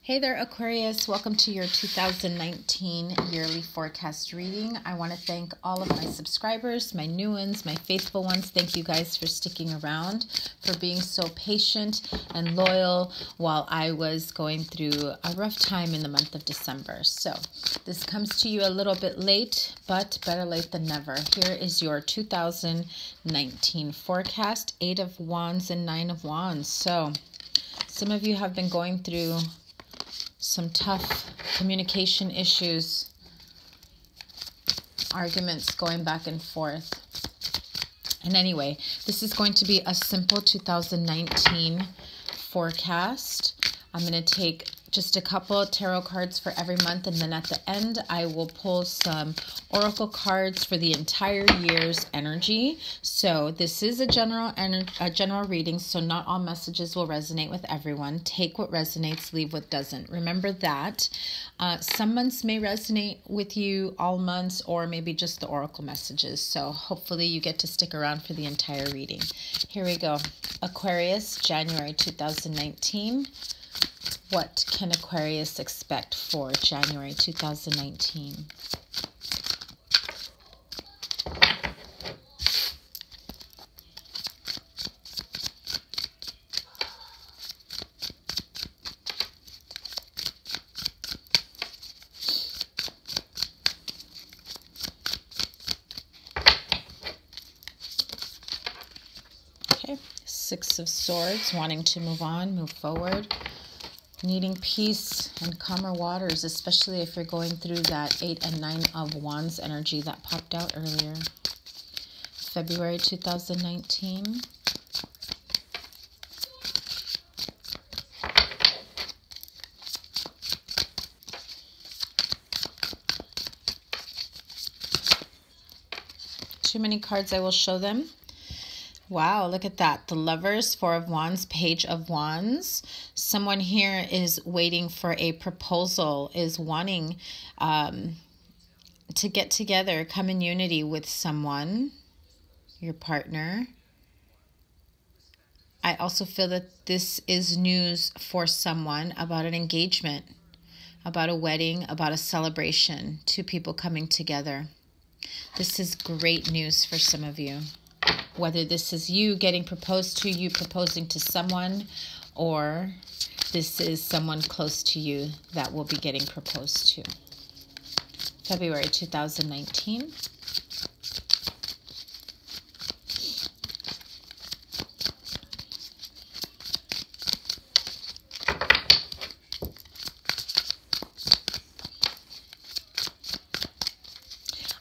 Hey there, Aquarius. Welcome to your 2019 yearly forecast reading. I want to thank all of my subscribers, my new ones, my faithful ones. Thank you guys for sticking around, for being so patient and loyal while I was going through a rough time in the month of December. So this comes to you a little bit late, but better late than never. Here is your 2019 forecast, 8 of Wands and 9 of Wands. So some of you have been going through some tough communication issues, arguments going back and forth. And anyway, this is going to be a simple 2019 forecast. I'm going to take just a couple of tarot cards for every month, and then at the end I will pull some oracle cards for the entire year's energy. So this is a general reading, so not all messages will resonate with everyone. Take what resonates, leave what doesn't. Remember that. Some months may resonate with you all months, or maybe just the oracle messages. So hopefully you get to stick around for the entire reading. Here we go. Aquarius, January 2019. What can Aquarius expect for January 2019? Okay, Six of Swords, wanting to move on, move forward. Needing peace and calmer waters, especially if you're going through that 8 and 9 of Wands energy that popped out earlier. February 2019. Too many cards, I will show them. Wow, look at that. The Lovers, Four of Wands, Page of Wands. Someone here is waiting for a proposal, is wanting to get together, come in unity with someone, your partner. I also feel that this is news for someone about an engagement, about a wedding, about a celebration, two people coming together. This is great news for some of you. Whether this is you getting proposed to, you proposing to someone, or this is someone close to you that will be getting proposed to. February 2019.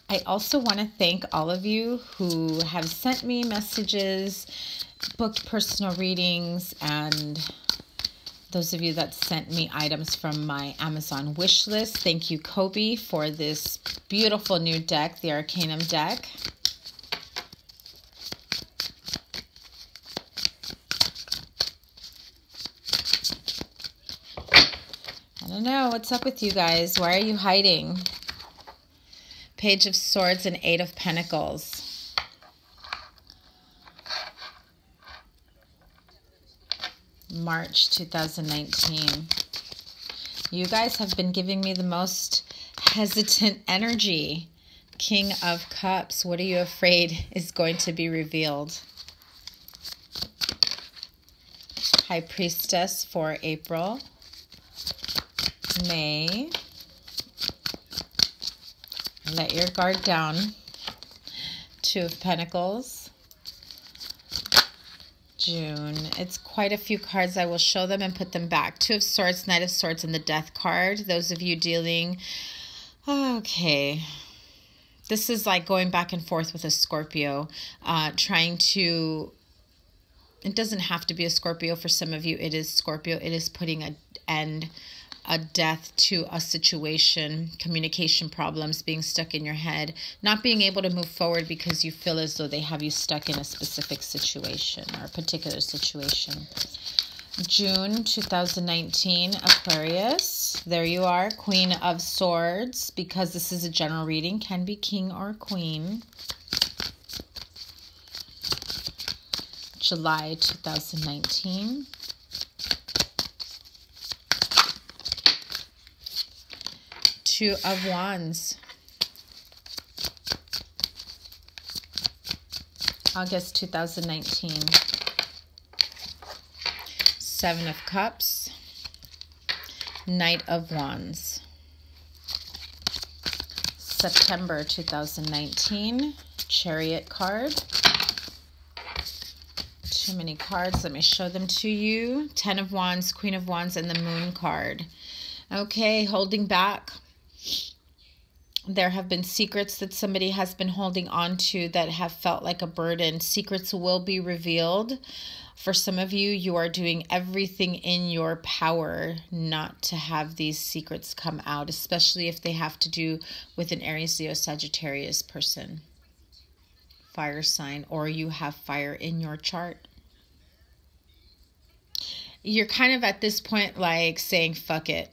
I also want to thank all of you who have sent me messages, booked personal readings, and those of you that sent me items from my Amazon wish list. Thank you, Kobe, for this beautiful new deck, the Arcanum deck. I don't know, what's up with you guys? Why are you hiding? Page of Swords and Eight of Pentacles. March 2019. You guys have been giving me the most hesitant energy. King of Cups. What are you afraid is going to be revealed? High Priestess for April. May. Let your guard down. Two of Pentacles. June. It's quite a few cards. I will show them and put them back. Two of Swords, Knight of Swords, and the Death card. Those of you dealing... Okay. This is like going back and forth with a Scorpio. Trying to... It doesn't have to be a Scorpio. For some of you, it is Scorpio. It is putting an end, a death to a situation, communication problems, being stuck in your head, not being able to move forward because you feel as though they have you stuck in a specific situation or a particular situation. June 2019, Aquarius. There you are, Queen of Swords. Because this is a general reading, can be king or queen. July 2019. Two of Wands. August 2019. Seven of Cups. Knight of Wands. September 2019. Chariot card. Too many cards. Let me show them to you. Ten of Wands, Queen of Wands, and the Moon card. Okay, holding back. There have been secrets that somebody has been holding on to that have felt like a burden. Secrets will be revealed. For some of you, you are doing everything in your power not to have these secrets come out, especially if they have to do with an Aries, Leo, Sagittarius person. Fire sign, or you have fire in your chart. You're kind of at this point like saying, fuck it.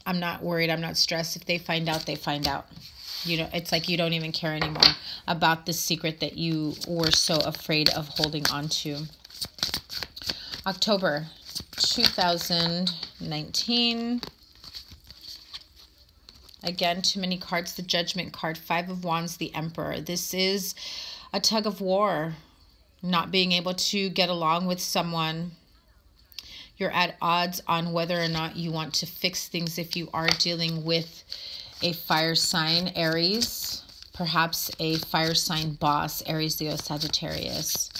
I'm not worried. I'm not stressed. If they find out, they find out. You know, it's like you don't even care anymore about the secret that you were so afraid of holding on to. October 2019. Again, too many cards. The Judgment card, Five of Wands, the Emperor. This is a tug of war. Not being able to get along with someone. You're at odds on whether or not you want to fix things if you are dealing with a fire sign, Aries. Perhaps a fire sign boss, Aries, Leo, Sagittarius.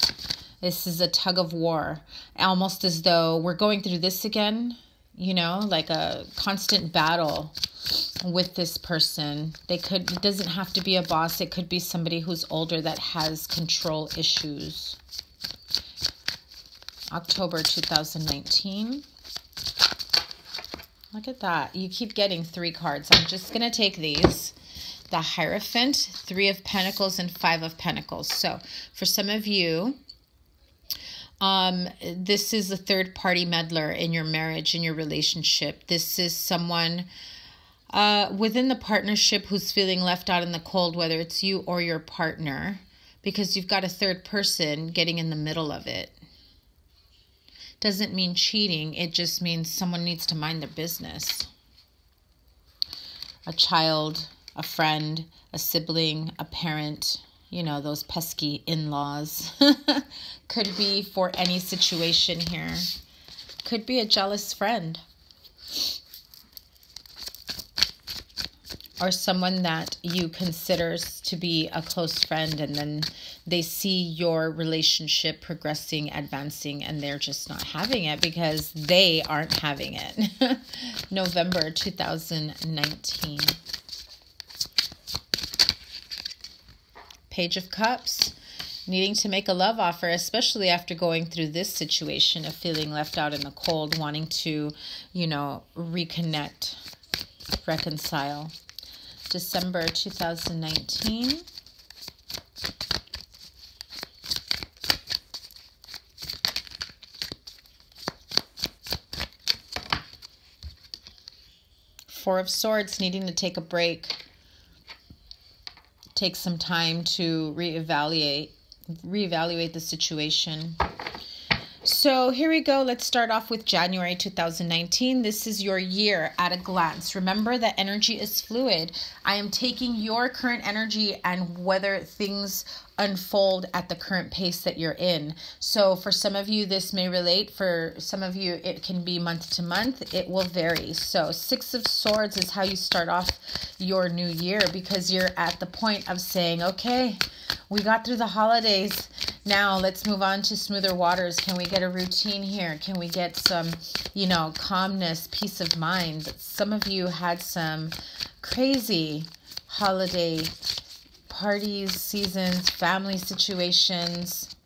This is a tug of war. Almost as though we're going through this again. You know, like a constant battle with this person. It doesn't have to be a boss. It could be somebody who's older that has control issues. October 2019. Look at that. You keep getting three cards. I'm just going to take these. The Hierophant, Three of Pentacles, and Five of Pentacles. So for some of you, this is a third-party meddler in your marriage, in your relationship. This is someone within the partnership who's feeling left out in the cold, whether it's you or your partner, because you've got a third person getting in the middle of it. Doesn't mean cheating. It just means someone needs to mind their business. A child, a friend, a sibling, a parent, you know, those pesky in-laws. Could be for any situation here. Could be a jealous friend. Or someone that you consider to be a close friend, and then they see your relationship progressing, advancing, and they're just not having it because they aren't having it. November 2019. Page of Cups. Needing to make a love offer, especially after going through this situation of feeling left out in the cold, wanting to, you know, reconnect, reconcile. December 2019. Four of Swords, needing to take a break. Take some time to reevaluate the situation. So here we go. Let's start off with January 2019. This is your year at a glance. Remember that energy is fluid. I am taking your current energy and whether things unfold at the current pace that you're in. So for some of you, this may relate. For some of you, it can be month to month. It will vary. So Six of Swords is how you start off your new year, because you're at the point of saying, okay, we got through the holidays. Now let's move on to smoother waters. Can we get a routine here? Can we get some, you know, calmness, peace of mind? Some of you had some crazy holiday parties, seasons, family situations.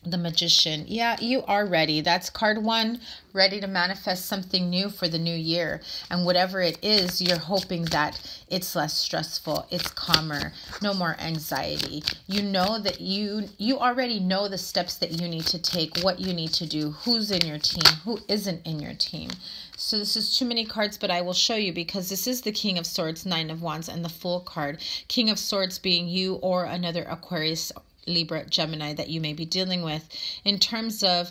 The Magician. Yeah, you are ready. That's card one, ready to manifest something new for the new year. And whatever it is, you're hoping that it's less stressful, it's calmer, no more anxiety. You know that you already know the steps that you need to take, what you need to do, who's in your team, who isn't in your team. So this is too many cards, but I will show you, because this is the King of Swords, Nine of Wands, and the Fool card. King of Swords being you or another Aquarius, Libra, Gemini that you may be dealing with, in terms of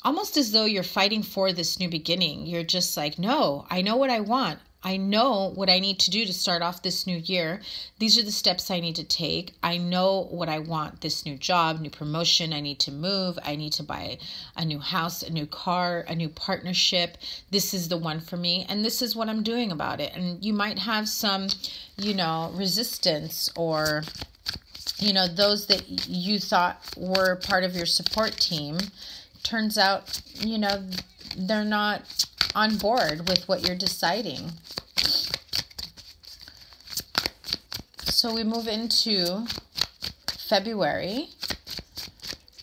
almost as though you're fighting for this new beginning. You're just like, no, I know what I want. I know what I need to do to start off this new year. These are the steps I need to take. I know what I want, this new job, new promotion. I need to move. I need to buy a new house, a new car, a new partnership. This is the one for me. And this is what I'm doing about it. And you might have some, resistance, or, those that you thought were part of your support team. Turns out, they're not on board with what you're deciding. So we move into February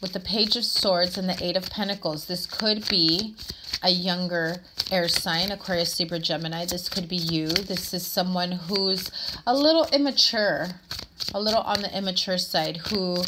with the Page of Swords and the Eight of Pentacles. This could be a younger air sign, Aquarius, Libra, Gemini. This could be you. This is someone who's a little immature, a little on the immature side, who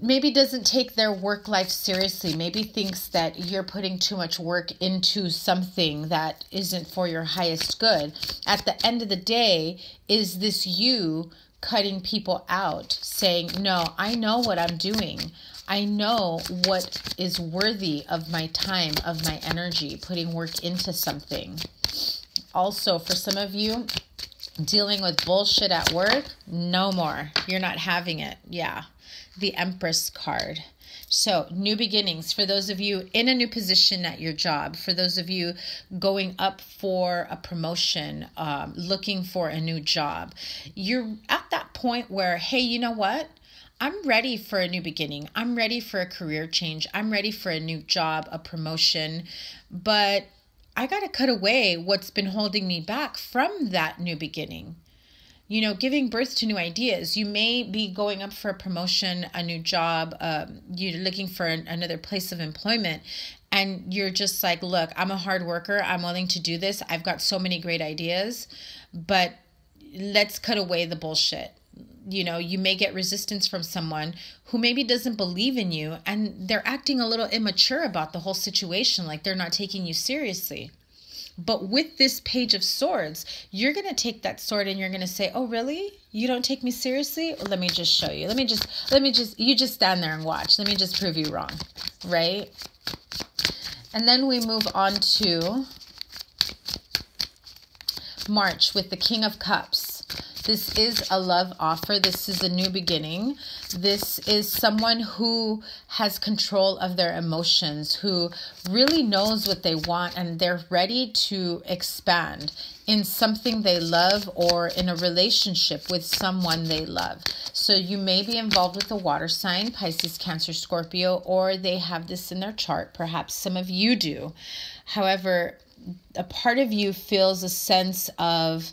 maybe doesn't take their work life seriously, maybe thinks that you're putting too much work into something that isn't for your highest good. At the end of the day, is this you cutting people out, saying, no, I know what I'm doing. I know what is worthy of my time, of my energy, putting work into something. Also, for some of you, dealing with bullshit at work, no more. You're not having it. Yeah. The Empress card. So, new beginnings for those of you in a new position at your job, for those of you going up for a promotion, looking for a new job. You're at that point where, hey, you know what? I'm ready for a new beginning. I'm ready for a career change. I'm ready for a new job, a promotion, but I got to cut away what's been holding me back from that new beginning. Giving birth to new ideas. You may be going up for a promotion, a new job, you're looking for another place of employment, and you're just like, look, I'm a hard worker. I'm willing to do this. I've got so many great ideas, but let's cut away the bullshit. You may get resistance from someone who maybe doesn't believe in you, and they're acting a little immature about the whole situation, like they're not taking you seriously. But with this Page of Swords, you're going to take that sword and you're going to say, oh, really? You don't take me seriously? Well, let me just show you. You just stand there and watch. Let me just prove you wrong, right? And then we move on to March with the King of Cups. This is a love offer. This is a new beginning. This is someone who has control of their emotions, who really knows what they want, and they're ready to expand in something they love or in a relationship with someone they love. So you may be involved with a water sign, Pisces, Cancer, Scorpio, or they have this in their chart. Perhaps some of you do. However, a part of you feels a sense of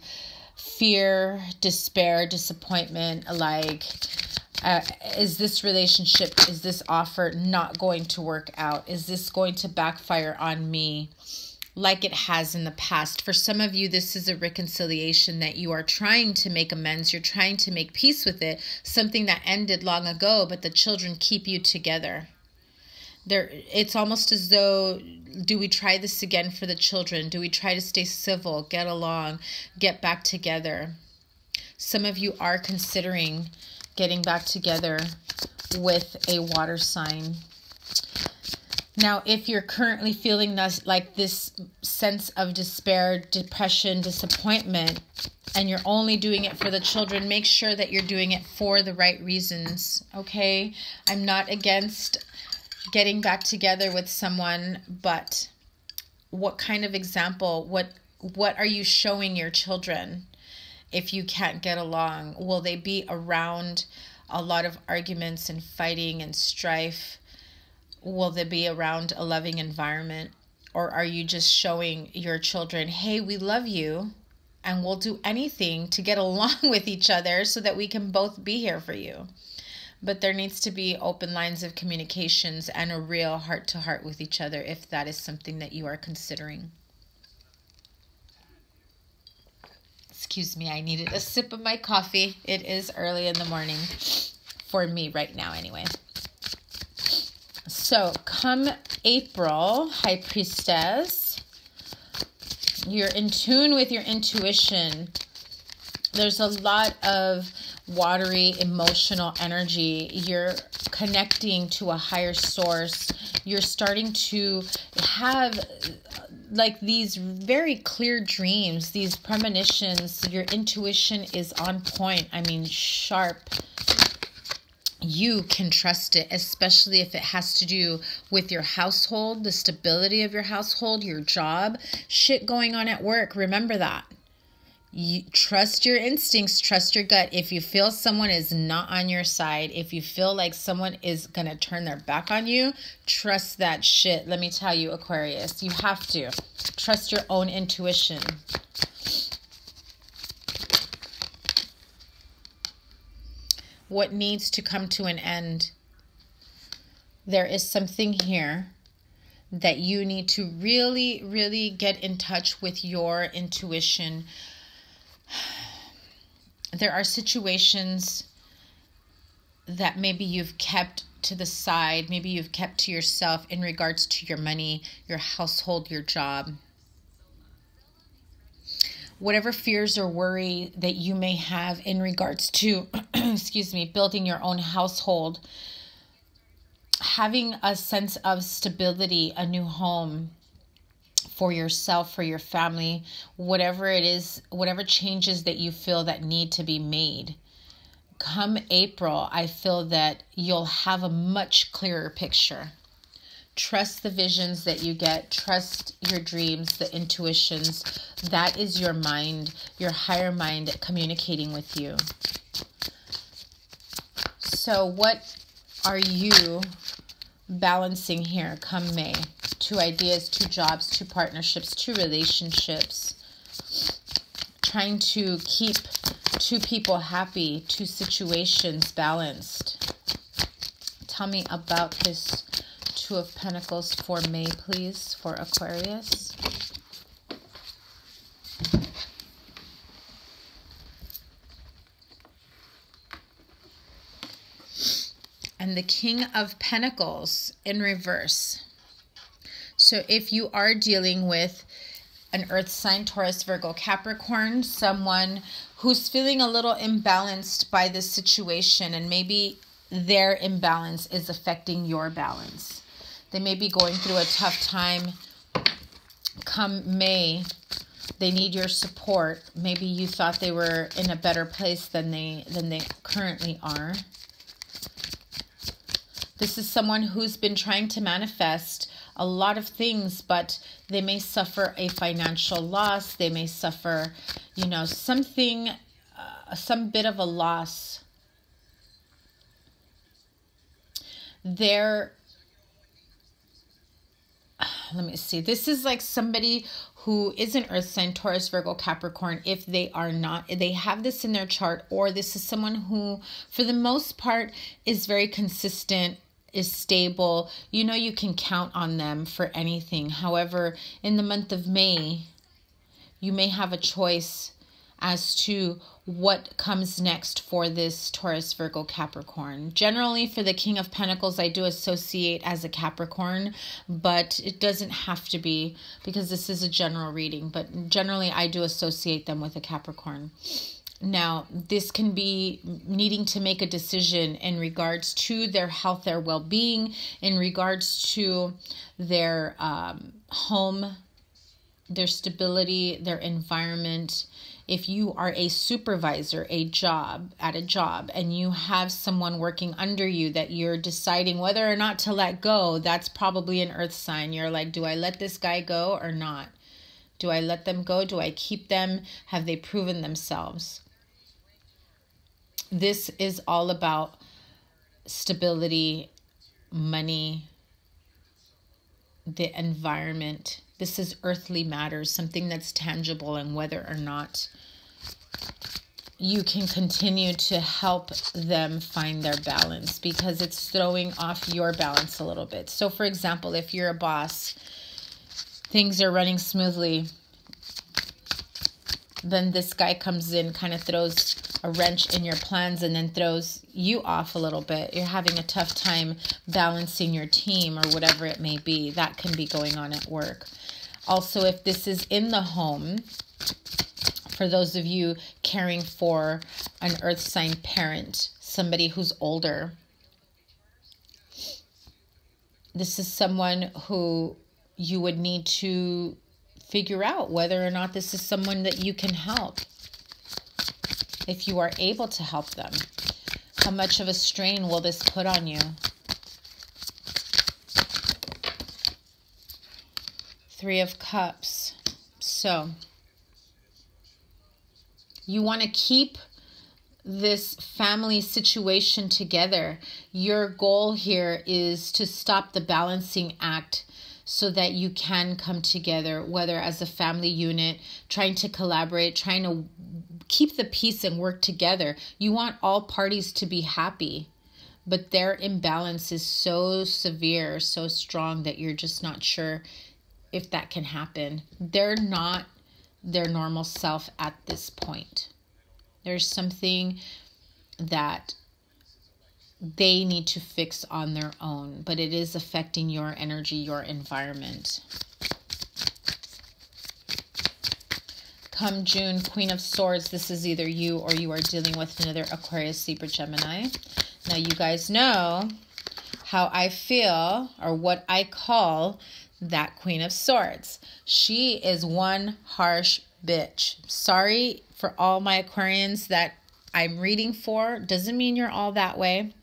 fear, despair, disappointment, like, is this relationship, is this offer not going to work out? Is this going to backfire on me like it has in the past? For some of you, this is a reconciliation that you are trying to make amends. You're trying to make peace with it, something that ended long ago, but the children keep you together. It's almost as though, do we try this again for the children? Do we try to stay civil, get along, get back together? Some of you are considering getting back together with a water sign. Now, if you're currently feeling this sense of despair, depression, disappointment, and you're only doing it for the children, make sure that you're doing it for the right reasons, okay? I'm not against getting back together with someone, but what kind of example, what are you showing your children if you can't get along? Will they be around a lot of arguments and fighting and strife? Will they be around a loving environment? Or are you just showing your children, hey, we love you and we'll do anything to get along with each other so that we can both be here for you? But there needs to be open lines of communications and a real heart-to-heart with each other if that is something that you are considering. Excuse me, I needed a sip of my coffee. It is early in the morning for me right now anyway. So come April, High Priestess, you're in tune with your intuition. There's a lot of watery, emotional energy. You're connecting to a higher source. You're starting to have like these very clear dreams, these premonitions. Your intuition is on point. I mean, sharp. You can trust it, especially if it has to do with your household, the stability of your household, your job, shit going on at work. Remember that. You trust your instincts, trust your gut. If you feel someone is not on your side, if you feel like someone is going to turn their back on you, trust that shit. Let me tell you, Aquarius, you have to trust your own intuition. What needs to come to an end? There is something here that you need to really, really get in touch with your intuition. There are situations that maybe you've kept to the side, maybe you've kept to yourself in regards to your money, your household, your job. Whatever fears or worry that you may have in regards to, excuse me, building your own household, having a sense of stability, a new home for yourself, for your family, whatever it is, whatever changes that you feel that need to be made. Come April, I feel that you'll have a much clearer picture. Trust the visions that you get. Trust your dreams, the intuitions. That is your mind, your higher mind communicating with you. So what are you balancing here come May? 2 ideas, 2 jobs, 2 partnerships, 2 relationships. Trying to keep 2 people happy, 2 situations balanced. Tell me about this 2 of Pentacles for May, please, for Aquarius. And the King of Pentacles in reverse. So if you are dealing with an earth sign, Taurus, Virgo, Capricorn, someone who's feeling a little imbalanced by this situation, and maybe their imbalance is affecting your balance. They may be going through a tough time. Come May, they need your support. Maybe you thought they were in a better place than they currently are. This is someone who's been trying to manifest a lot of things, but they may suffer a financial loss. They may suffer, you know, something, some bit of a loss. Let me see. This is like somebody who is an earth sign, Taurus, Virgo, Capricorn. If they are not, they have this in their chart, or this is someone who, for the most part, is very consistent, is stable. You know, you can count on them for anything. However, in the month of May, you may have a choice as to what comes next for this Taurus, Virgo, Capricorn. Generally, for the King of Pentacles, I do associate as a Capricorn, but it doesn't have to be, because this is a general reading. But generally, I do associate them with a Capricorn. Now, this can be needing to make a decision in regards to their health, their well-being, in regards to their home, their stability, their environment. If you are a supervisor, at a job, and you have someone working under you that you're deciding whether or not to let go, that's probably an earth sign. You're like, do I let this guy go or not? Do I let them go? Do I keep them? Have they proven themselves? This is all about stability, money, the environment. This is earthly matters, something that's tangible, and whether or not you can continue to help them find their balance, because it's throwing off your balance a little bit. So, for example, if you're a boss, things are running smoothly, then this guy comes in, kind of throws a wrench in your plans, and then throws you off a little bit. You're having a tough time balancing your team, or whatever it may be. That can be going on at work. Also, if this is in the home, for those of you caring for an earth sign parent, somebody who's older, this is someone who you would need to figure out whether or not this is someone that you can help. If you are able to help them. How much of a strain will this put on you? Three of Cups. So, you want to keep this family situation together. Your goal here is to stop the balancing act so that you can come together, whether as a family unit, trying to collaborate, trying to keep the peace and work together. You want all parties to be happy, but their imbalance is so severe, so strong that you're just not sure if that can happen. They're not their normal self at this point. There's something that they need to fix on their own, but it is affecting your energy, your environment. Come June, Queen of Swords, this is either you or you are dealing with another Aquarius, Libra, Gemini. Now you guys know how I feel, or what I call that Queen of Swords. She is one harsh bitch. Sorry for all my Aquarians that I'm reading for. Doesn't mean you're all that way.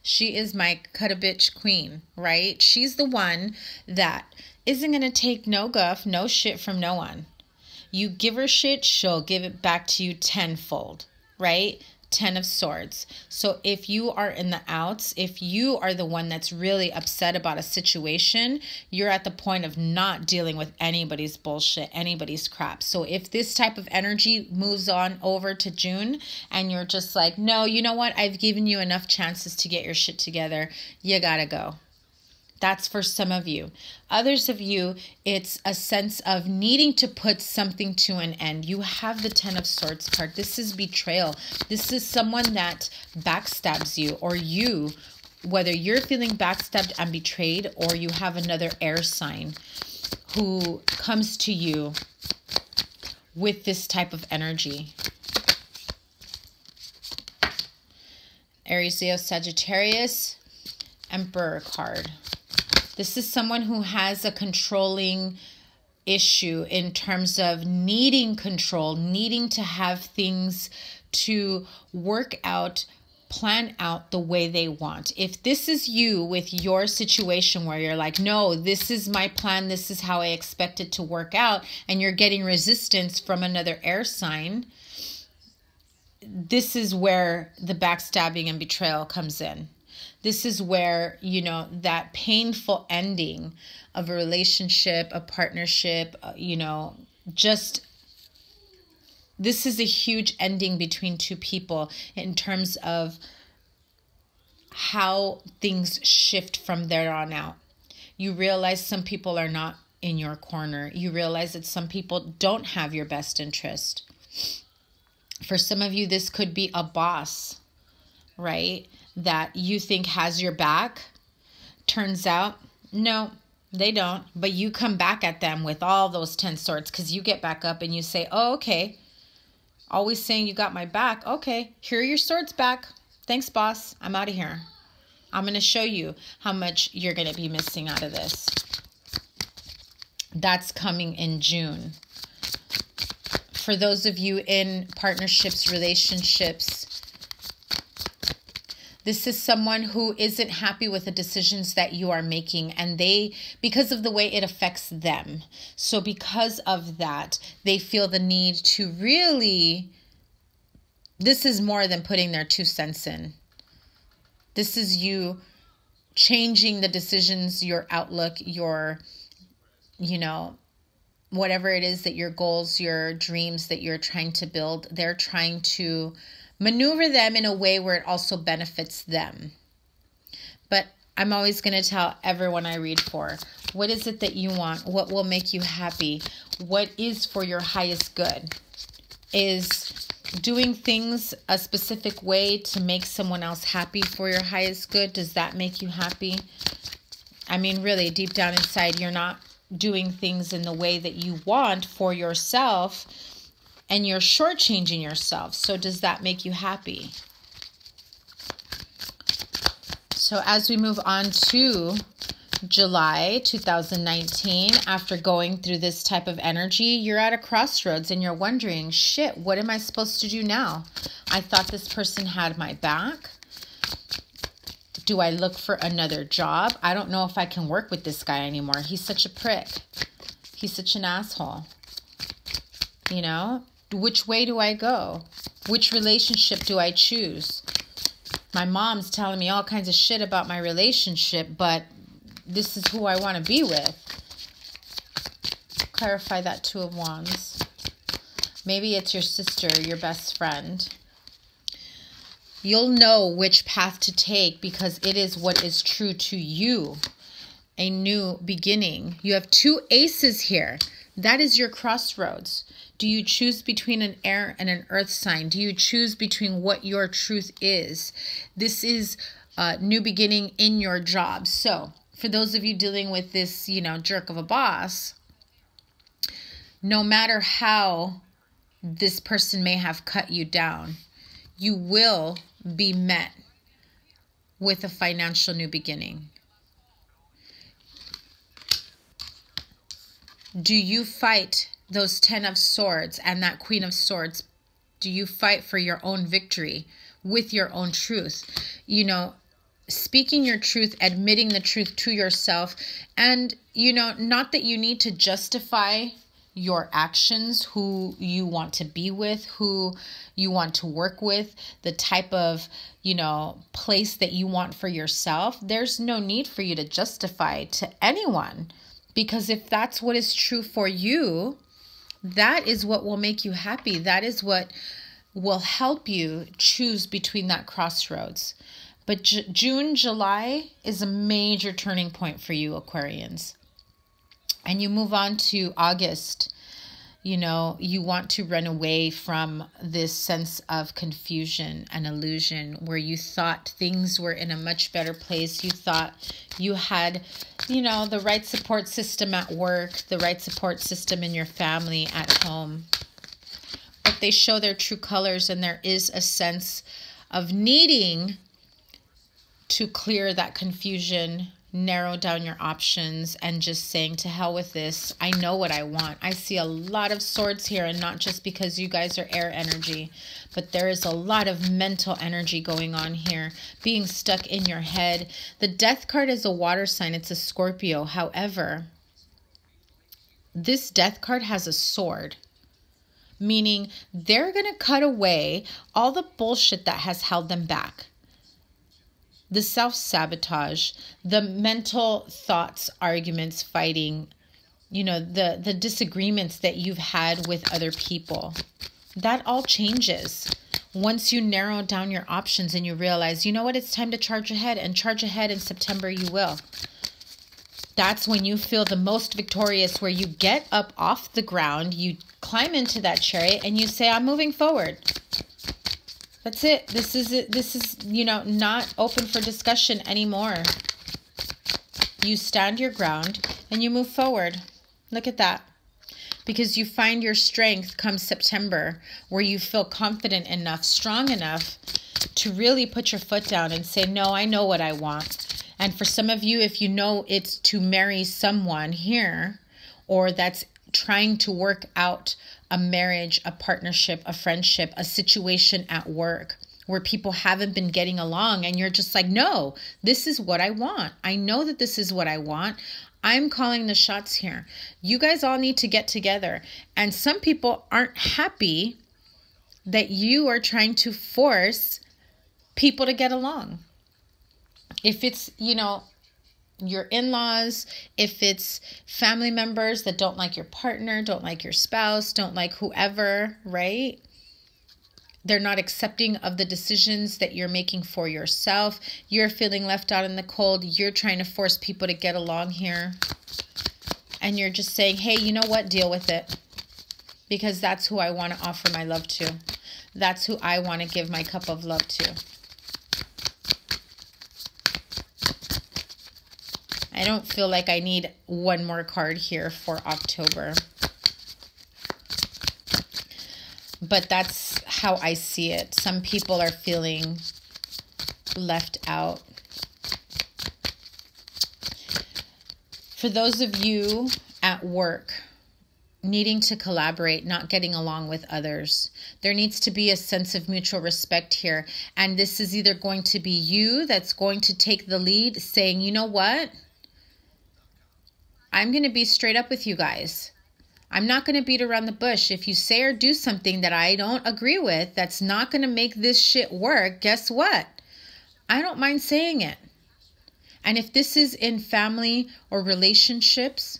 She is my cut-a-bitch queen, right? She's the one that isn't going to take no guff, no shit from no one. You give her shit, she'll give it back to you tenfold, right? 10 of Swords. So if you are in the outs, if you are the one that's really upset about a situation, you're at the point of not dealing with anybody's bullshit, anybody's crap. So if this type of energy moves on over to June and you're just like, no, you know what? I've given you enough chances to get your shit together. You gotta go. That's for some of you. Others of you, it's a sense of needing to put something to an end. You have the 10 of Swords card. This is betrayal. This is someone that backstabs you, or you, whether you're feeling backstabbed and betrayed, or you have another air sign who comes to you with this type of energy. Aries, Leo, Sagittarius, Emperor card. This is someone who has a controlling issue in terms of needing control, needing to have things to work out, plan out the way they want. If this is you with your situation where you're like, no, this is my plan, this is how I expect it to work out, and you're getting resistance from another air sign, this is where the backstabbing and betrayal comes in. This is where, you know, that painful ending of a relationship, a partnership, you know, just this is a huge ending between two people in terms of how things shift from there on out. You realize some people are not in your corner. You realize that some people don't have your best interest. For some of you, this could be a boss, right? That you think has your back. Turns out, no, they don't. But you come back at them with all those 10 swords because you get back up and you say, oh, okay. Always saying you got my back. Okay, here are your swords back. Thanks, boss. I'm out of here. I'm going to show you how much you're going to be missing out of this. That's coming in June. For those of you in partnerships, relationships, this is someone who isn't happy with the decisions that you are making, and because of the way it affects them. So because of that, they feel the need to really, this is more than putting their 2 cents in. This is you changing the decisions, your outlook, your, you know, whatever it is that your goals, your dreams that you're trying to build, they're trying to maneuver them in a way where it also benefits them. But I'm always going to tell everyone I read for, what is it that you want? What will make you happy? What is for your highest good? Is doing things a specific way to make someone else happy for your highest good? Does that make you happy? I mean, really, deep down inside, you're not doing things in the way that you want for yourself, and you're shortchanging yourself. So does that make you happy? So as we move on to July 2019, after going through this type of energy, you're at a crossroads and you're wondering, shit, what am I supposed to do now? I thought this person had my back. Do I look for another job? I don't know if I can work with this guy anymore. He's such a prick. He's such an asshole. You know, which way do I go? Which relationship do I choose? My mom's telling me all kinds of shit about my relationship, but this is who I want to be with. Clarify that Two of Wands. Maybe it's your sister, your best friend. You'll know which path to take because it is what is true to you. A new beginning. You have two aces here. That is your crossroads. Do you choose between an air and an earth sign? Do you choose between what your truth is? This is a new beginning in your job. So, for those of you dealing with this, jerk of a boss, no matter how this person may have cut you down, you will be met with a financial new beginning. Do you fight those 10 of Swords and that Queen of Swords? Do you fight for your own victory with your own truth? Speaking your truth, admitting the truth to yourself, and, not that you need to justify your actions, who you want to be with, who you want to work with, the type of, place that you want for yourself. There's no need for you to justify to anyone, because if that's what is true for you, that is what will make you happy. That is what will help you choose between that crossroads. But June, July is a major turning point for you, Aquarians. And you move on to August. You want to run away from this sense of confusion and illusion where you thought things were in a much better place. You thought you had, the right support system at work, the right support system in your family, at home. But they show their true colors, and there is a sense of needing to clear that confusion, narrow down your options, and just saying, to hell with this. I know what I want. I see a lot of swords here, and not just because you guys are air energy, but there is a lot of mental energy going on here, being stuck in your head. The Death card is a water sign. It's a Scorpio. However, this Death card has a sword, meaning they're going to cut away all the bullshit that has held them back. The self-sabotage, the mental thoughts, arguments, fighting, the disagreements that you've had with other people. That all changes once you narrow down your options and you realize, it's time to charge ahead, and charge ahead in September you will. That's when you feel the most victorious, where you get up off the ground, you climb into that chariot, and you say, I'm moving forward. That's it. This is it. This is, not open for discussion anymore. You stand your ground and you move forward. Look at that. Because you find your strength come September, where you feel confident enough, strong enough to really put your foot down and say, no, I know what I want. And for some of you, if you know it's to marry someone here, or that's trying to work out a marriage, a partnership, a friendship, a situation at work where people haven't been getting along, and you're just like, no, this is what I want. I know that this is what I want. I'm calling the shots here. You guys all need to get together. And some people aren't happy that you are trying to force people to get along. If it's, your in-laws, if it's family members that don't like your partner, don't like your spouse, don't like whoever, right? They're not accepting of the decisions that you're making for yourself. You're feeling left out in the cold. You're trying to force people to get along here. And you're just saying, hey, you know what? Deal with it. Because that's who I want to offer my love to. That's who I want to give my cup of love to. I don't feel like I need one more card here for October. But that's how I see it. Some people are feeling left out. For those of you at work needing to collaborate, not getting along with others, there needs to be a sense of mutual respect here. And this is either going to be you that's going to take the lead, saying, you know what? I'm going to be straight up with you guys. I'm not going to beat around the bush. If you say or do something that I don't agree with, that's not going to make this shit work, guess what? I don't mind saying it. And if this is in family or relationships,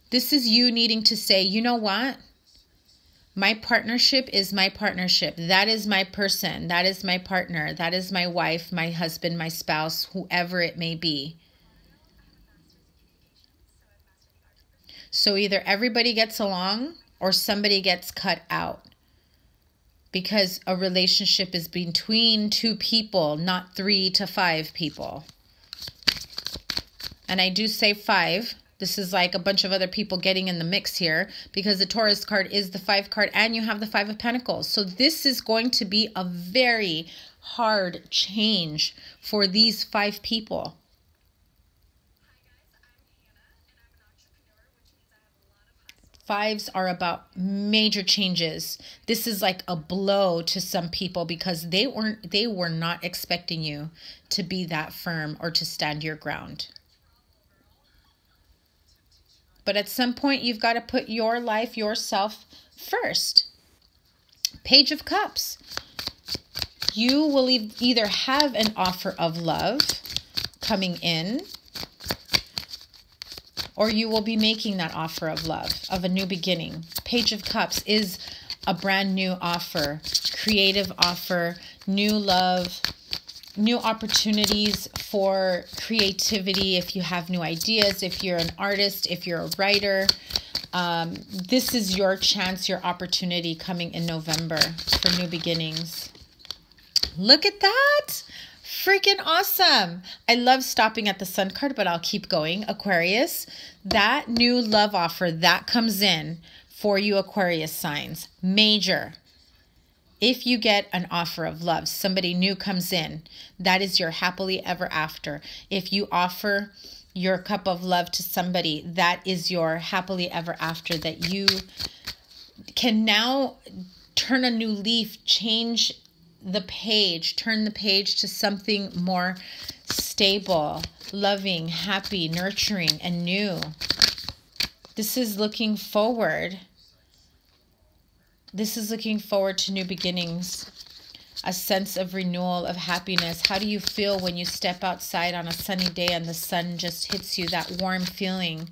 this is you needing to say, you know what? My partnership is my partnership. That is my person. That is my partner. That is my wife, my husband, my spouse, whoever it may be. So either everybody gets along or somebody gets cut out. Because a relationship is between two people, not 3 to 5 people. And I do say 5. This is like a bunch of other people getting in the mix here, because the Taurus card is the 5 card and you have the 5 of Pentacles. So this is going to be a very hard change for these 5 people. Fives are about major changes. This is like a blow to some people because they were not expecting you to be that firm or to stand your ground. But at some point, you've got to put your life, yourself first. Page of Cups. You will either have an offer of love coming in, or you will be making that offer of love, of a new beginning. Page of Cups is a brand new offer, creative offer, new love, new opportunities for creativity. If you have new ideas, if you're an artist, if you're a writer, this is your chance, your opportunity coming in November for new beginnings. Look at that. Freaking awesome. I love stopping at the Sun card, but I'll keep going. Aquarius, that new love offer that comes in for you Aquarius signs, major. If you get an offer of love, somebody new comes in, that is your happily ever after. If you offer your cup of love to somebody, that is your happily ever after, that you can now turn a new leaf, change the page, turn the page to something more stable, loving, happy, nurturing, and new. This is looking forward. This is looking forward to new beginnings, a sense of renewal, of happiness. How do you feel when you step outside on a sunny day and the sun just hits you, that warm feeling?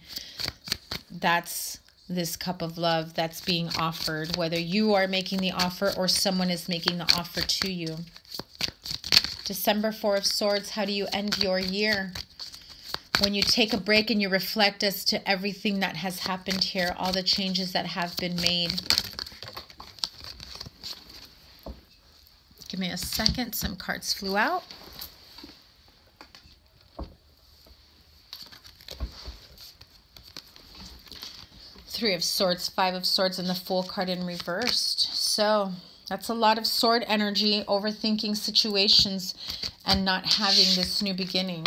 That's this cup of love that's being offered, whether you are making the offer or someone is making the offer to you. December, 4 of Swords, how do you end your year? When you take a break and you reflect as to everything that has happened here, all the changes that have been made. Give me a second. Some cards flew out. Three of Swords, 5 of Swords, and the Fool card in reversed. So that's a lot of sword energy, overthinking situations and not having this new beginning.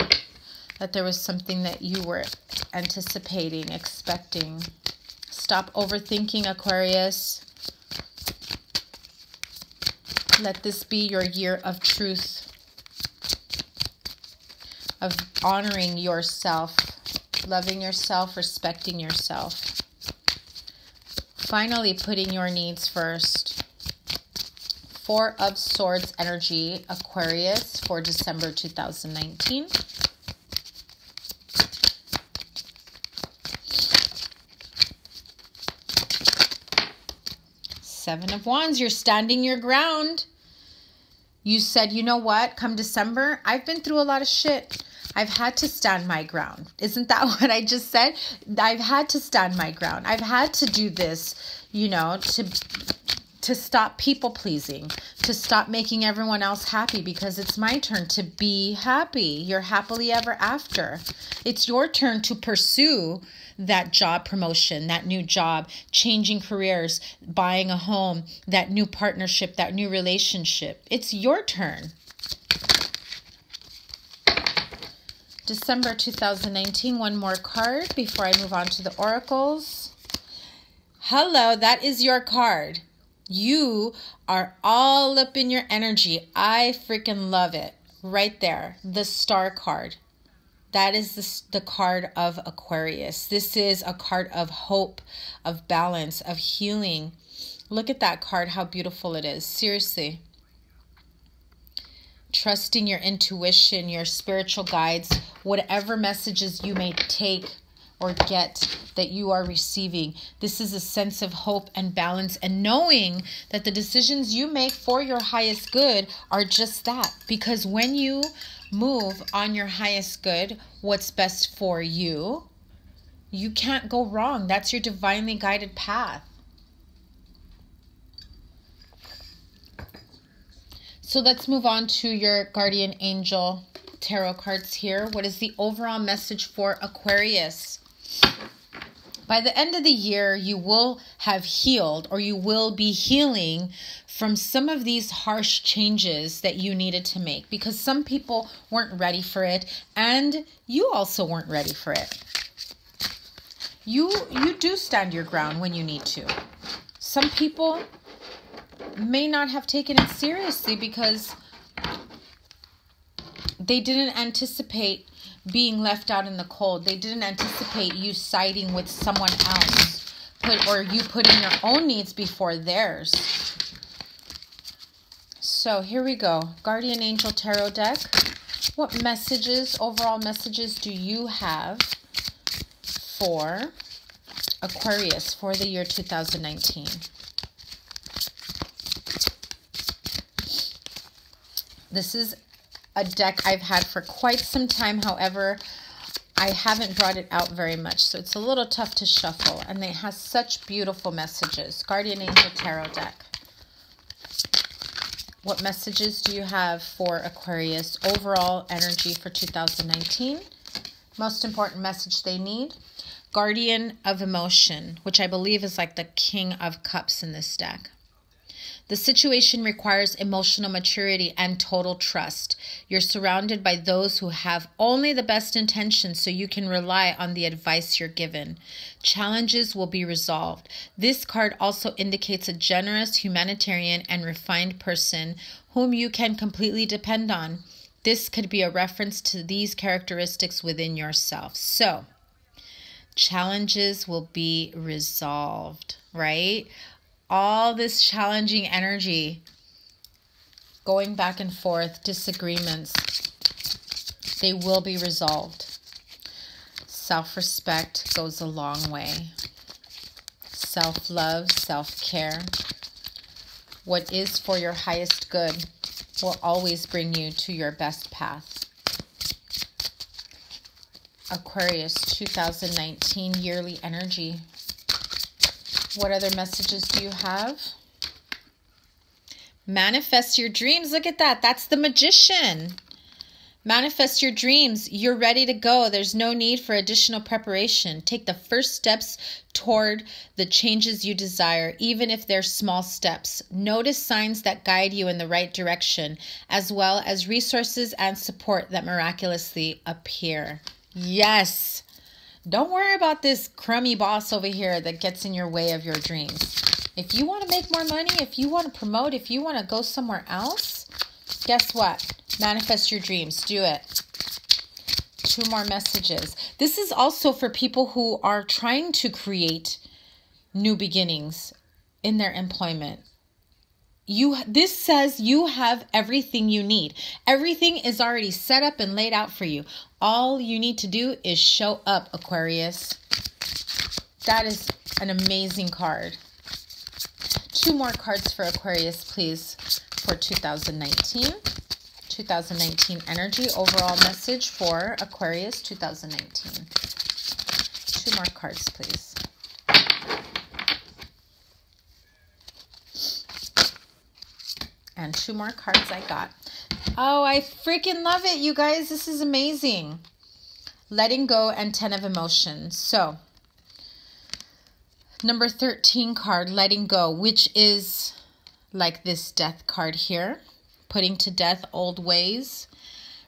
That there was something that you were anticipating, expecting. Stop overthinking, Aquarius. Let this be your year of truth, of honoring yourself, loving yourself, respecting yourself. Finally, putting your needs first. 4 of Swords energy, Aquarius, for December 2019. Seven of Wands, you're standing your ground. You said, you know what, come December, I've been through a lot of shit. I've had to stand my ground. Isn't that what I just said? I've had to stand my ground. I've had to do this, you know, to stop people pleasing, to stop making everyone else happy, because it's my turn to be happy. You're happily ever after. It's your turn to pursue that job promotion, that new job, changing careers, buying a home, that new partnership, that new relationship. It's your turn. December 2019, one more card before I move on to the oracles. Hello, that is your card. You are all up in your energy. I freaking love it. Right there, the Star card. That is the card of Aquarius. This is a card of hope, of balance, of healing. Look at that card, how beautiful it is. Seriously. Trusting your intuition, your spiritual guides, whatever messages you may take or get that you are receiving. This is a sense of hope and balance, and knowing that the decisions you make for your highest good are just that. Because when you move on your highest good, what's best for you, you can't go wrong. That's your divinely guided path. So let's move on to your guardian angel tarot cards here. What is the overall message for Aquarius? By the end of the year, you will have healed, or you will be healing from some of these harsh changes that you needed to make, because some people weren't ready for it, and you also weren't ready for it. You do stand your ground when you need to. Some people may not have taken it seriously because they didn't anticipate being left out in the cold. They didn't anticipate you siding with someone else, or you putting your own needs before theirs. So here we go. Guardian Angel Tarot deck. What messages, overall messages, do you have for Aquarius for the year 2019? This is a deck I've had for quite some time. However, I haven't brought it out very much, so it's a little tough to shuffle. And it has such beautiful messages. Guardian Angel Tarot deck. What messages do you have for Aquarius? Overall energy for 2019. Most important message they need. Guardian of Emotion, which I believe is like the King of Cups in this deck. The situation requires emotional maturity and total trust. You're surrounded by those who have only the best intentions, so you can rely on the advice you're given. Challenges will be resolved. This card also indicates a generous, humanitarian, and refined person whom you can completely depend on. This could be a reference to these characteristics within yourself. So, challenges will be resolved, right? All this challenging energy, going back and forth, disagreements, they will be resolved. Self-respect goes a long way. Self-love, self-care. What is for your highest good will always bring you to your best path. Aquarius 2019 yearly energy. What other messages do you have? Manifest your dreams. Look at that. That's the Magician. Manifest your dreams. You're ready to go. There's no need for additional preparation. Take the first steps toward the changes you desire, even if they're small steps. Notice signs that guide you in the right direction, as well as resources and support that miraculously appear. Yes. Don't worry about this crummy boss over here that gets in your way of your dreams. If you want to make more money, if you want to promote, if you want to go somewhere else, guess what? Manifest your dreams. Do it. 2 more messages. This is also for people who are trying to create new beginnings in their employment. This says you have everything you need. Everything is already set up and laid out for you. All you need to do is show up, Aquarius. That is an amazing card. 2 more cards for Aquarius, please, for 2019. 2019 energy, overall message for Aquarius 2019. 2 more cards, please. And 2 more cards I got. Oh, I freaking love it, you guys. This is amazing. Letting go and 10 of emotions. So, number 13 card, letting go, which is like this death card here. Putting to death old ways.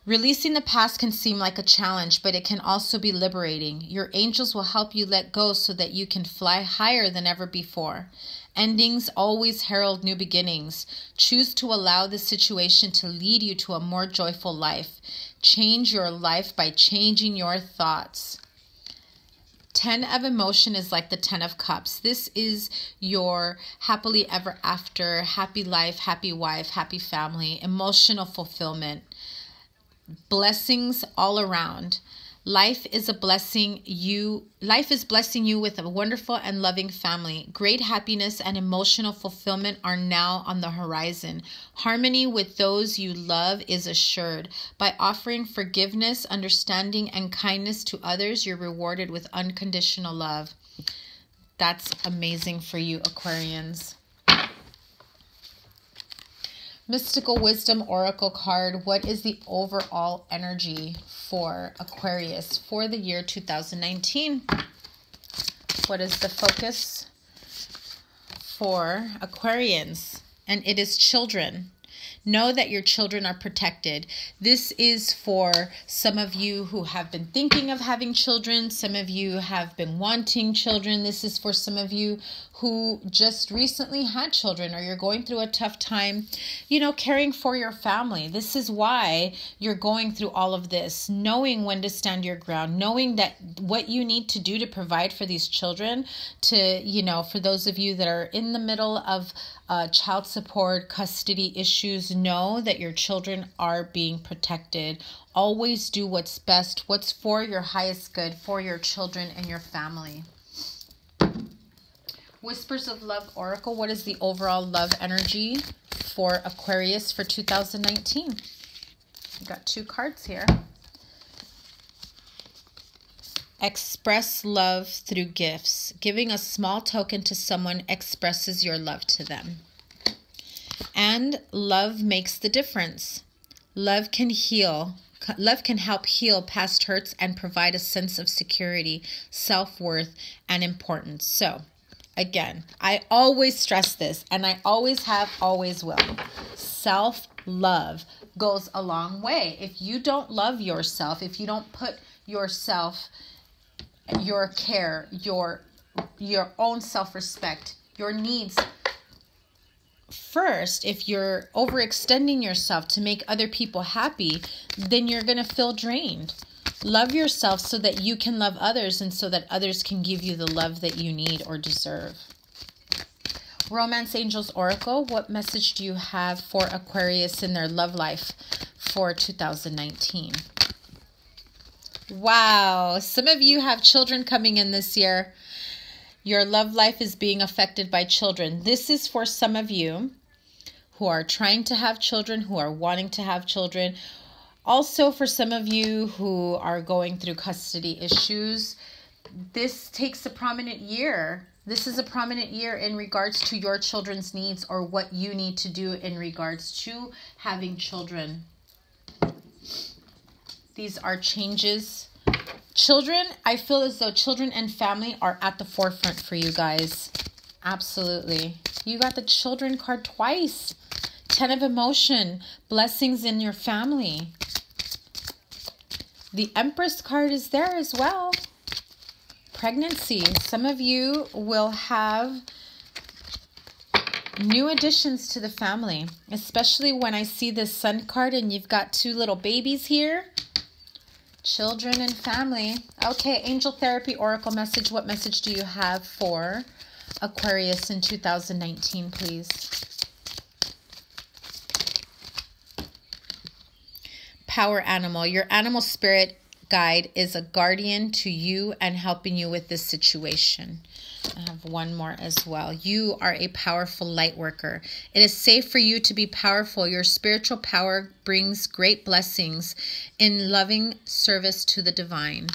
Releasing the past can seem like a challenge, but it can also be liberating. Your angels will help you let go so that you can fly higher than ever before. Endings always herald new beginnings. Choose to allow this situation to lead you to a more joyful life. Change your life by changing your thoughts. 10 of emotion is like the 10 of cups. This is your happily ever after, happy life, happy wife, happy family, emotional fulfillment. Blessings all around. Life is blessing you with a wonderful and loving family. Great happiness and emotional fulfillment are now on the horizon. Harmony with those you love is assured. By offering forgiveness, understanding, and kindness to others, you're rewarded with unconditional love. That's amazing for you, Aquarians. Mystical Wisdom Oracle card. What is the overall energy for Aquarius for the year 2019? What is the focus for Aquarians? And it is children. Know that your children are protected. This is for some of you who have been thinking of having children. Some of you have been wanting children. This is for some of you who just recently had children, or you're going through a tough time, caring for your family. This is why you're going through all of this, knowing when to stand your ground, knowing that what you need to do to provide for these children, for those of you that are in the middle of child support, custody issues, know that your children are being protected. Always do what's best, what's for your highest good, for your children and your family. Whispers of Love Oracle. What is the overall love energy for Aquarius for 2019? We got 2 cards here. Express love through gifts. Giving a small token to someone expresses your love to them. And love makes the difference. Love can heal. Love can help heal past hurts and provide a sense of security, self-worth, and importance. So, again, I always stress this, and I always have, always will. Self-love goes a long way. If you don't love yourself, if you don't put yourself, your care, your own self-respect, your needs first, if you're overextending yourself to make other people happy, then you're going to feel drained. Love yourself so that you can love others and so that others can give you the love that you need or deserve. Romance Angels Oracle, what message do you have for Aquarius in their love life for 2019? Wow, some of you have children coming in this year. Your love life is being affected by children. This is for some of you who are trying to have children, who are wanting to have children. Also for some of you who are going through custody issues. This takes a prominent year. This is a prominent year in regards to your children's needs or what you need to do in regards to having children. These are changes. Children, I feel as though children and family are at the forefront for you guys. Absolutely. You got the children card twice. 10 of emotion. Blessings in your family. The Empress card is there as well. Pregnancy. Some of you will have new additions to the family. Especially when I see this Sun card and you've got 2 little babies here. Children and family. Okay, Angel Therapy Oracle message. What message do you have for Aquarius in 2019, please? Power animal. Your animal spirit guide is a guardian to you and helping you with this situation. I have one more as well. You are a powerful light worker. It is safe for you to be powerful. Your spiritual power brings great blessings in loving service to the divine.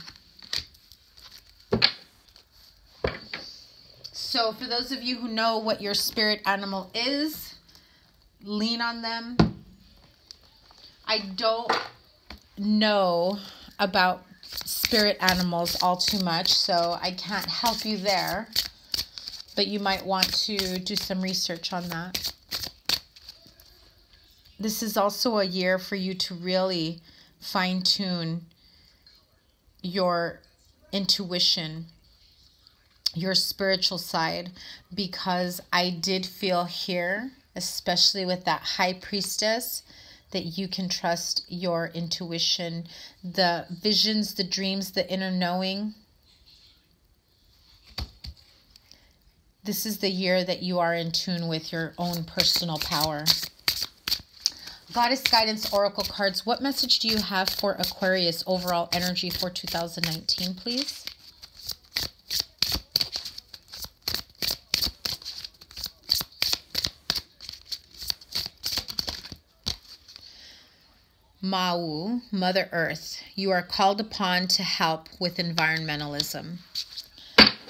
So for those of you who know what your spirit animal is, lean on them. I don't know about spirit animals all too much, so I can't help you there, but you might want to do some research on that. This is also a year for you to really fine-tune your intuition, your spiritual side, because I did feel here, especially with that High Priestess, that you can trust your intuition, the visions, the dreams, the inner knowing. This is the year that you are in tune with your own personal power. Goddess Guidance Oracle cards, what message do you have for Aquarius overall energy for 2019, please? Mau, Mother Earth, you are called upon to help with environmentalism.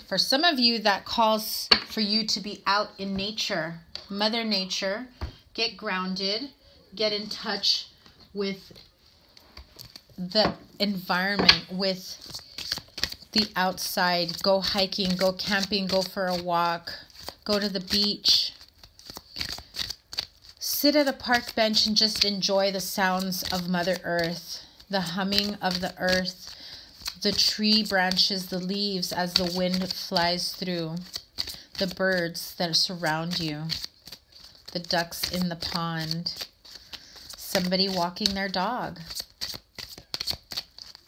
For some of you, that calls for you to be out in nature, Mother Nature, get grounded, get in touch with the environment, with the outside. Go hiking, go camping, go for a walk, go to the beach. Sit at a park bench and just enjoy the sounds of Mother Earth, the humming of the earth, the tree branches, the leaves as the wind flies through, the birds that surround you, the ducks in the pond, somebody walking their dog.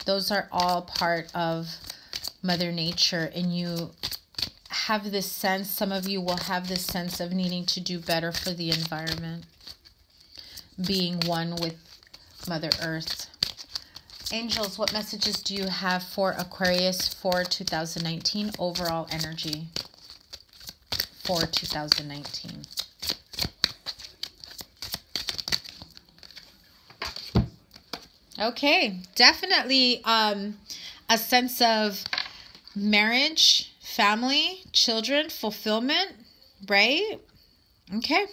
Those are all part of Mother Nature, and you have this sense, some of you will have this sense of needing to do better for the environment, being one with Mother Earth. Angels, what messages do you have for Aquarius for 2019 overall energy for 2019? Okay, definitely a sense of marriage, family, children, fulfillment, right? Okay.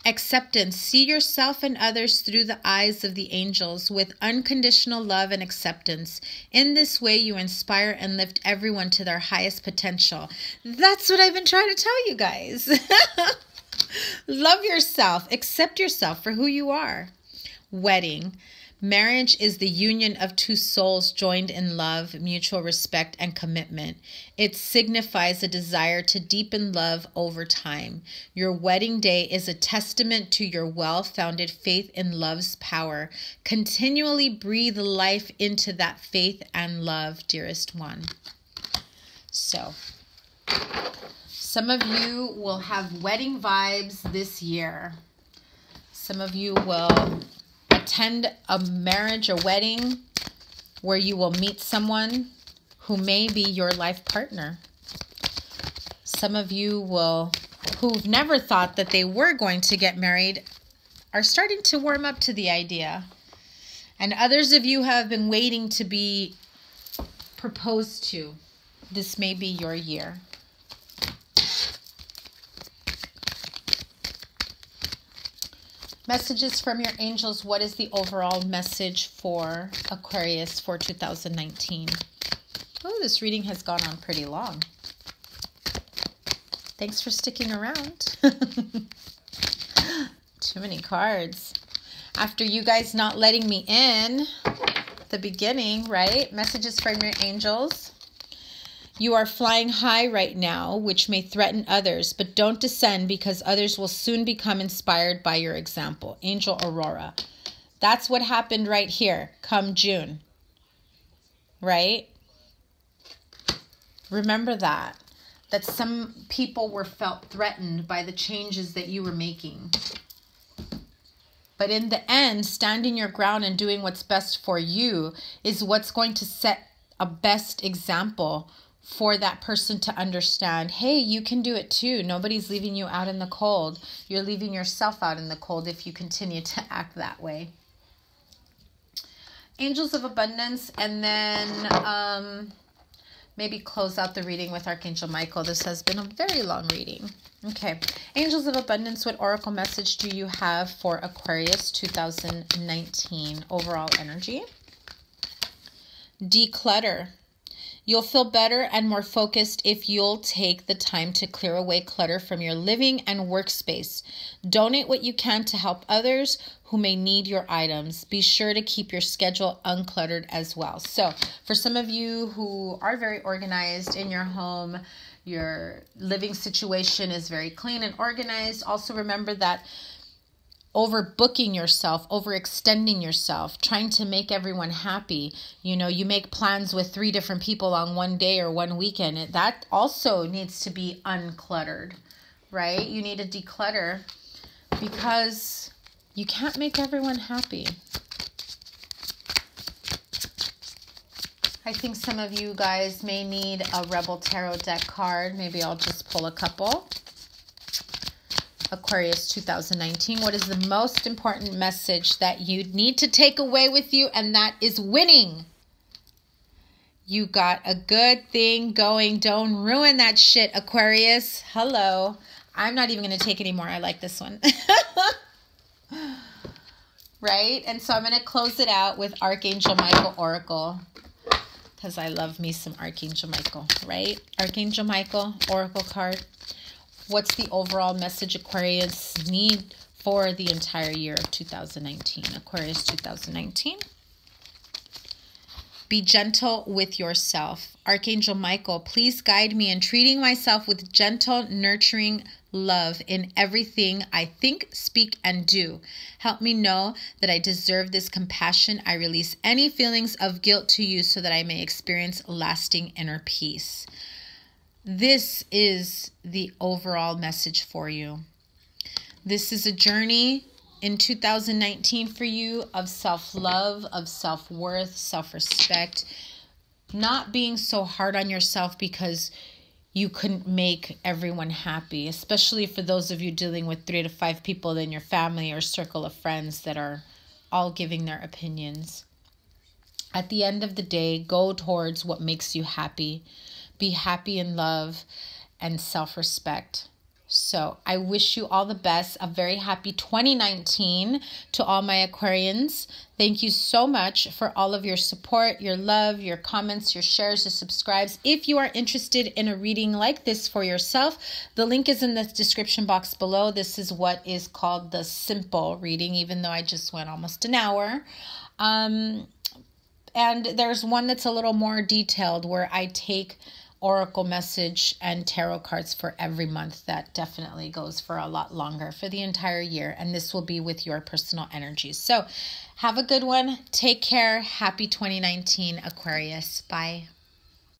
Acceptance. See yourself and others through the eyes of the angels with unconditional love and acceptance. In this way, you inspire and lift everyone to their highest potential. That's what I've been trying to tell you guys. Love yourself. Accept yourself for who you are. Wedding. Marriage is the union of two souls joined in love, mutual respect, and commitment. It signifies a desire to deepen love over time. Your wedding day is a testament to your well-founded faith in love's power. Continually breathe life into that faith and love, dearest one. So, some of you will have wedding vibes this year. Some of you will attend a marriage, a wedding, where you will meet someone who may be your life partner. Some of you will, who've never thought that they were going to get married, are starting to warm up to the idea. And others of you have been waiting to be proposed to. This may be your year. Messages from your angels. What is the overall message for Aquarius for 2019? Oh, this reading has gone on pretty long. Thanks for sticking around. Too many cards. After you guys not letting me in at the beginning, right? Messages from your angels. You are flying high right now, which may threaten others, but don't descend because others will soon become inspired by your example. Angel Aurora. That's what happened right here, come June. Right? Remember that some people were felt threatened by the changes that you were making. But in the end, standing your ground and doing what's best for you is what's going to set a best example for that person to understand, hey, you can do it too. Nobody's leaving you out in the cold. You're leaving yourself out in the cold if you continue to act that way. Angels of Abundance, and then maybe close out the reading with Archangel Michael. This has been a very long reading. Okay. Angels of Abundance, what oracle message do you have for Aquarius 2019 overall energy? Declutter. You'll feel better and more focused if you'll take the time to clear away clutter from your living and workspace. Donate what you can to help others who may need your items. Be sure to keep your schedule uncluttered as well. So for some of you who are very organized in your home, your living situation is very clean and organized. Also remember that overbooking yourself, overextending yourself, trying to make everyone happy. You know, you make plans with 3 different people on one day or one weekend. That also needs to be uncluttered, right? You need to declutter because you can't make everyone happy. I think some of you guys may need a Rebel Tarot deck card. Maybe I'll just pull a couple. Aquarius 2019. What is the most important message that you need to take away with you? And that is winning. You got a good thing going. Don't ruin that shit, Aquarius. Hello. I'm not even going to take any more. I like this one. Right? And so I'm going to close it out with Archangel Michael Oracle, because I love me some Archangel Michael, right? Archangel Michael Oracle card. What's the overall message Aquarius need for the entire year of 2019? Aquarius 2019. Be gentle with yourself. Archangel Michael, please guide me in treating myself with gentle, nurturing love in everything I think, speak, and do. Help me know that I deserve this compassion. I release any feelings of guilt to you so that I may experience lasting inner peace. This is the overall message for you. This is a journey in 2019 for you of self-love, of self-worth, self-respect. Not being so hard on yourself because you couldn't make everyone happy, especially for those of you dealing with 3 to 5 people in your family or circle of friends that are all giving their opinions. At the end of the day, go towards what makes you happy. Be happy in love and self-respect. So I wish you all the best. A very happy 2019 to all my Aquarians. Thank you so much for all of your support, your love, your comments, your shares, your subscribes. If you are interested in a reading like this for yourself, the link is in the description box below. This is what is called the simple reading, even though I just went almost an hour. And there's one that's a little more detailed where I take oracle message and tarot cards for every month. That definitely goes for a lot longer, for the entire year. And this will be with your personal energies. So have a good one. Take care. Happy 2019, Aquarius. Bye.